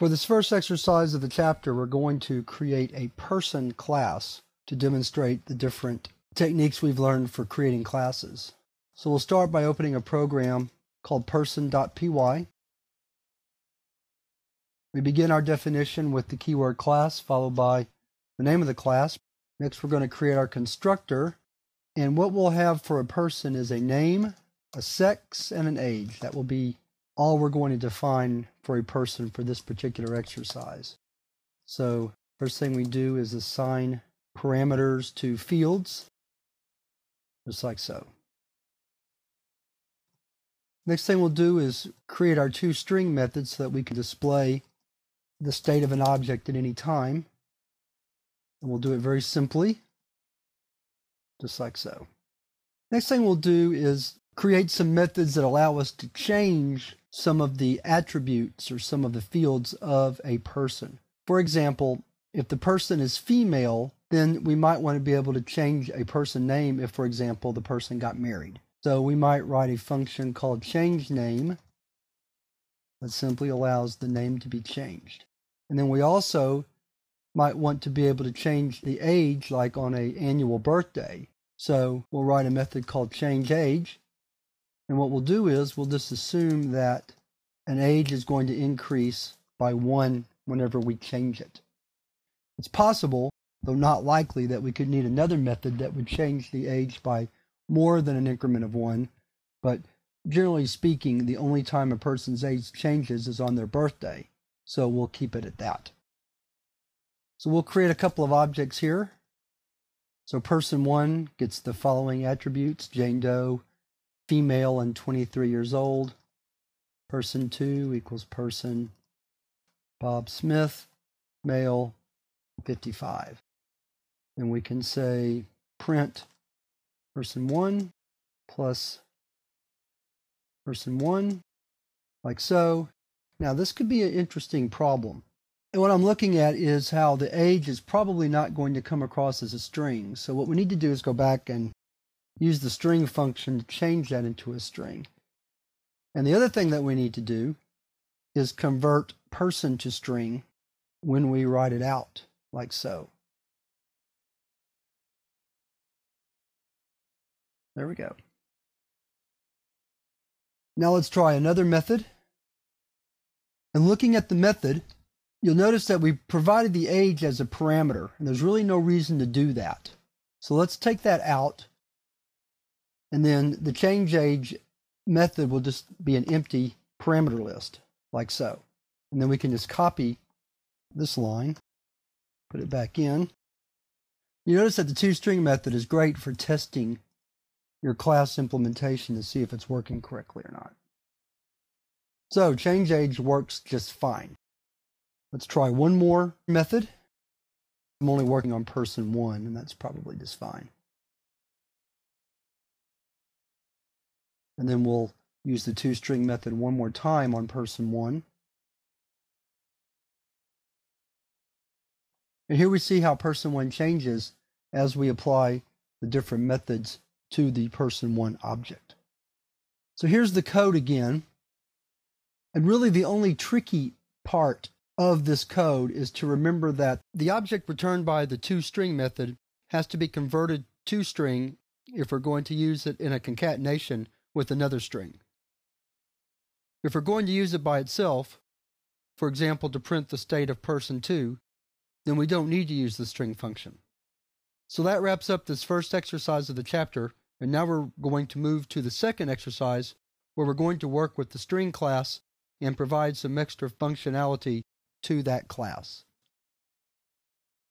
For this first exercise of the chapter, we're going to create a person class to demonstrate the different techniques we've learned for creating classes. So we'll start by opening a program called person.py. We begin our definition with the keyword class, followed by the name of the class. Next, we're going to create our constructor. And what we'll have for a person is a name, a sex, and an age. That will be all we're going to define for a person for this particular exercise. So first thing we do is assign parameters to fields, just like so. Next thing we'll do is create our toString method so that we can display the state of an object at any time. And we'll do it very simply, just like so. Next thing we'll do is create some methods that allow us to change some of the attributes or some of the fields of a person. For example, if the person is female, then we might want to be able to change a person name if, for example, the person got married. So we might write a function called changeName that simply allows the name to be changed. And then we also might want to be able to change the age, like on an annual birthday. So we'll write a method called changeAge. And what we'll do is we'll just assume that an age is going to increase by 1 whenever we change it. It's possible, though not likely, that we could need another method that would change the age by more than an increment of 1. But generally speaking, the only time a person's age changes is on their birthday. So we'll keep it at that. So we'll create a couple of objects here. So person 1 gets the following attributes: Jane Doe, female and 23 years old. Person 2 equals person Bob Smith, male, 55. And we can say print person 1 plus person 1, like so. Now this could be an interesting problem. And what I'm looking at is how the age is probably not going to come across as a string. So what we need to do is go back and use the string function to change that into a string. And the other thing that we need to do is convert person to string when we write it out, like so. There we go. Now let's try another method. And looking at the method, you'll notice that we provided the age as a parameter, and there's really no reason to do that. So let's take that out. And then the changeAge method will just be an empty parameter list, like so. And then we can just copy this line, put it back in. You notice that the toString method is great for testing your class implementation to see if it's working correctly or not. So changeAge works just fine. Let's try one more method. I'm only working on person 1, and that's probably just fine. And then we'll use the toString method one more time on person 1. And here we see how person 1 changes as we apply the different methods to the person 1 object. So here's the code again. And really the only tricky part of this code is to remember that the object returned by the toString method has to be converted to string if we're going to use it in a concatenation with another string. If we're going to use it by itself, for example, to print the state of person 2, then we don't need to use the string function. So that wraps up this first exercise of the chapter, and now we're going to move to the second exercise where we're going to work with the string class and provide some extra functionality to that class.